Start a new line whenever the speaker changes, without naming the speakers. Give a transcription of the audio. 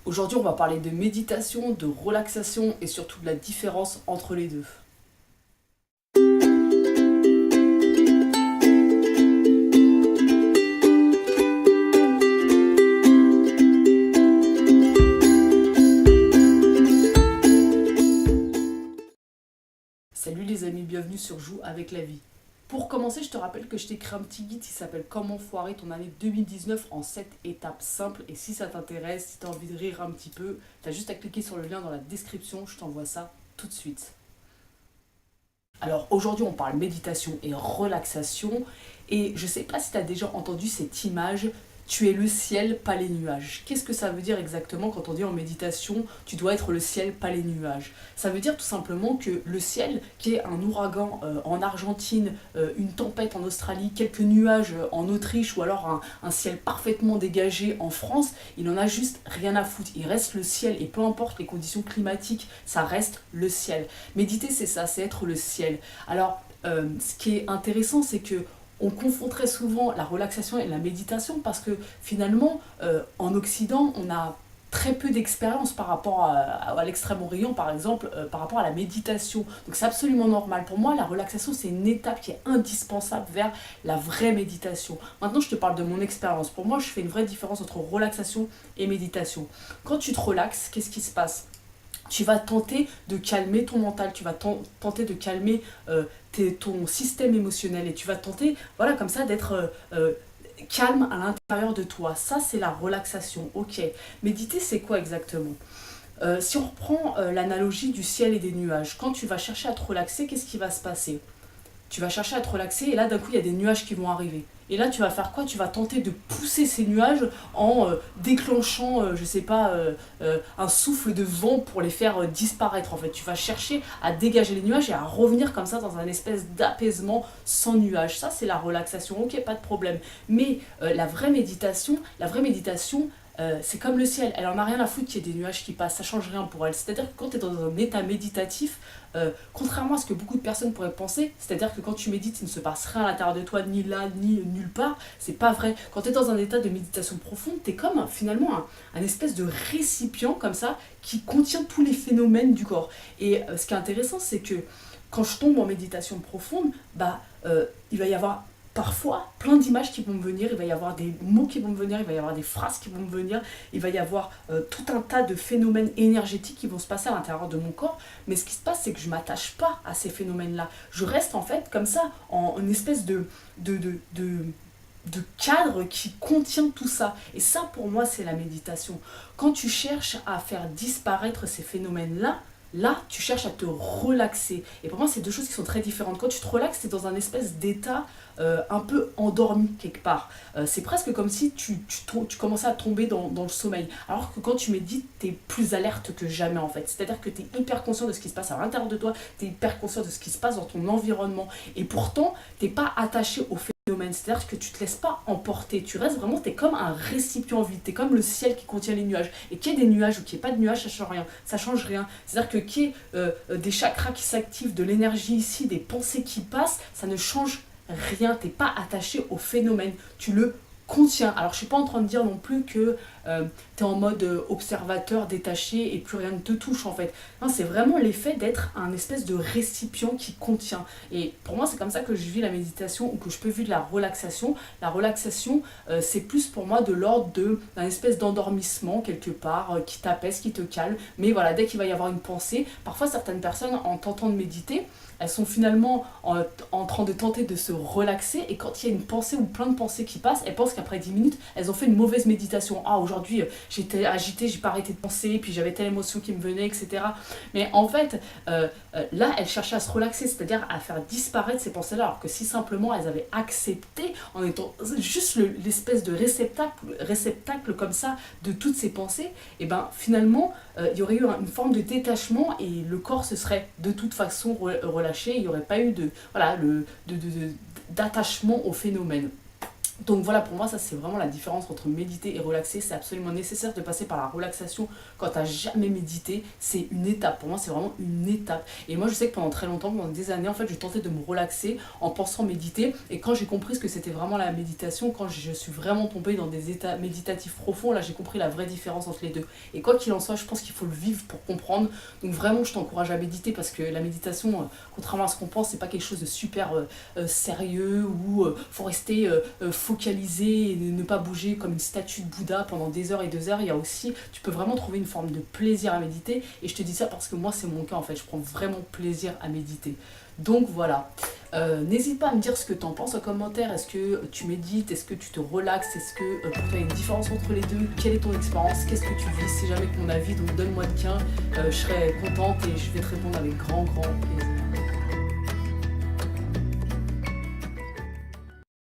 Aujourd'hui, on va parler de méditation, de relaxation et surtout de la différence entre les deux. Salut les amis, bienvenue sur Joue avec la vie. Pour commencer, je te rappelle que je t'ai créé un petit guide qui s'appelle Comment foirer ton année 2019 en 7 étapes simples. Et si ça t'intéresse, si tu as envie de rire un petit peu, tu as juste à cliquer sur le lien dans la description, je t'envoie ça tout de suite. Alors aujourd'hui, on parle méditation et relaxation. Et je sais pas si tu as déjà entendu cette image, tu es le ciel, pas les nuages. Qu'est-ce que ça veut dire exactement quand on dit en méditation, tu dois être le ciel, pas les nuages? Ça veut dire tout simplement que le ciel, qui est un ouragan en Argentine, une tempête en Australie, quelques nuages en Autriche ou alors un ciel parfaitement dégagé en France, il en a juste rien à foutre. Il reste le ciel et peu importe les conditions climatiques, ça reste le ciel. Méditer, c'est ça, c'est être le ciel. Alors, ce qui est intéressant, c'est que on confond très souvent la relaxation et la méditation parce que finalement, en Occident, on a très peu d'expérience par rapport à l'Extrême-Orient, par exemple, par rapport à la méditation. Donc c'est absolument normal. Pour moi, la relaxation, c'est une étape qui est indispensable vers la vraie méditation. Maintenant, je te parle de mon expérience. Pour moi, je fais une vraie différence entre relaxation et méditation. Quand tu te relaxes, qu'est-ce qui se passe? Tu vas tenter de calmer ton mental, tu vas tenter de calmer ton système émotionnel et tu vas tenter, voilà, comme ça, d'être calme à l'intérieur de toi. Ça, c'est la relaxation. Ok. Méditer, c'est quoi exactement? Si on reprend l'analogie du ciel et des nuages, quand tu vas chercher à te relaxer, qu'est-ce qui va se passer? Tu vas chercher à te relaxer et là d'un coup il y a des nuages qui vont arriver. Et là tu vas faire quoi? Tu vas tenter de pousser ces nuages en déclenchant, je sais pas, un souffle de vent pour les faire disparaître. En fait, tu vas chercher à dégager les nuages et à revenir comme ça dans un espèce d'apaisement sans nuages. Ça c'est la relaxation, ok, pas de problème. Mais la vraie méditation, c'est comme le ciel, elle en a rien à foutre qu'il y ait des nuages qui passent, ça change rien pour elle. C'est-à-dire que quand tu es dans un état méditatif, contrairement à ce que beaucoup de personnes pourraient penser, c'est-à-dire que quand tu médites, il ne se passe rien à l'intérieur de toi, ni là, ni nulle part, c'est pas vrai. Quand tu es dans un état de méditation profonde, tu es comme finalement un espèce de récipient comme ça qui contient tous les phénomènes du corps. Et ce qui est intéressant, c'est que quand je tombe en méditation profonde, il va y avoir parfois plein d'images qui vont me venir, il va y avoir des mots qui vont me venir, il va y avoir des phrases qui vont me venir, il va y avoir tout un tas de phénomènes énergétiques qui vont se passer à l'intérieur de mon corps, mais ce qui se passe, c'est que je ne m'attache pas à ces phénomènes-là. Je reste en fait comme ça, en une espèce de, de, de, de cadre qui contient tout ça. Et ça, pour moi, c'est la méditation. Quand tu cherches à faire disparaître ces phénomènes-là, là, tu cherches à te relaxer. Et pour moi, c'est deux choses qui sont très différentes. Quand tu te relaxes, tu es dans un espèce d'état un peu endormi quelque part. C'est presque comme si tu commençais à tomber dans le sommeil. Alors que quand tu médites, tu es plus alerte que jamais en fait. C'est-à-dire que tu es hyper conscient de ce qui se passe à l'intérieur de toi, tu es hyper conscient de ce qui se passe dans ton environnement. Et pourtant, tu n'es pas attaché au phénomène. C'est-à-dire que tu te laisses pas emporter. Tu restes vraiment, tu es comme un récipient vide. Tu es comme le ciel qui contient les nuages. Et qu'il y ait des nuages ou qu'il n'y ait pas de nuages, ça change rien. Ça change rien. C'est-à-dire que qu'il y ait des chakras qui s'activent, de l'énergie ici, des pensées qui passent, ça ne change rien, t'es pas attaché au phénomène, tu le contiens. Alors je suis pas en train de dire non plus que tu es en mode observateur détaché et plus rien ne te touche en fait. Non, c'est vraiment l'effet d'être un espèce de récipient qui contient. Et pour moi, c'est comme ça que je vis la méditation ou que je peux vivre la relaxation. La relaxation, c'est plus pour moi de l'ordre d'un espèce d'endormissement quelque part qui t'apaise, qui te calme. Mais voilà, dès qu'il va y avoir une pensée, parfois certaines personnes en tentant de méditer, elles sont finalement en train de tenter de se relaxer et quand il y a une pensée ou plein de pensées qui passent, elles pensent qu'après 10 minutes, elles ont fait une mauvaise méditation. Ah, aujourd'hui, j'étais agitée, j'ai pas arrêté de penser, puis j'avais telle émotion qui me venait, etc. Mais en fait, là, elles cherchaient à se relaxer, c'est-à-dire à faire disparaître ces pensées-là, alors que si simplement elles avaient accepté, en étant juste l'espèce de réceptacle comme ça de toutes ces pensées, et ben finalement, il y aurait eu une forme de détachement et le corps se serait de toute façon relâché, il n'y aurait pas eu d'attachement au phénomène. Donc voilà, pour moi, ça c'est vraiment la différence entre méditer et relaxer. C'est absolument nécessaire de passer par la relaxation quand tu n'as jamais médité. C'est une étape. Pour moi, c'est vraiment une étape. Et moi, je sais que pendant très longtemps, pendant des années, en fait, je tentais de me relaxer en pensant méditer. Et quand j'ai compris ce que c'était vraiment la méditation, quand je suis vraiment tombée dans des états méditatifs profonds, là, j'ai compris la vraie différence entre les deux. Et quoi qu'il en soit, je pense qu'il faut le vivre pour comprendre. Donc vraiment, je t'encourage à méditer parce que la méditation, contrairement à ce qu'on pense, c'est pas quelque chose de super sérieux où faut rester focaliser et ne pas bouger comme une statue de Bouddha pendant des heures et des heures. Il y a aussi, tu peux vraiment trouver une forme de plaisir à méditer. Et je te dis ça parce que moi, c'est mon cas en fait. Je prends vraiment plaisir à méditer. Donc voilà. N'hésite pas à me dire ce que tu en penses en commentaire. Est-ce que tu médites? Est-ce que tu te relaxes? Est-ce que pour toi il y a une différence entre les deux? Quelle est ton expérience? Qu'est-ce que tu vis? C'est jamais que mon avis, donc donne-moi de tien. Je serai contente et je vais te répondre avec grand plaisir.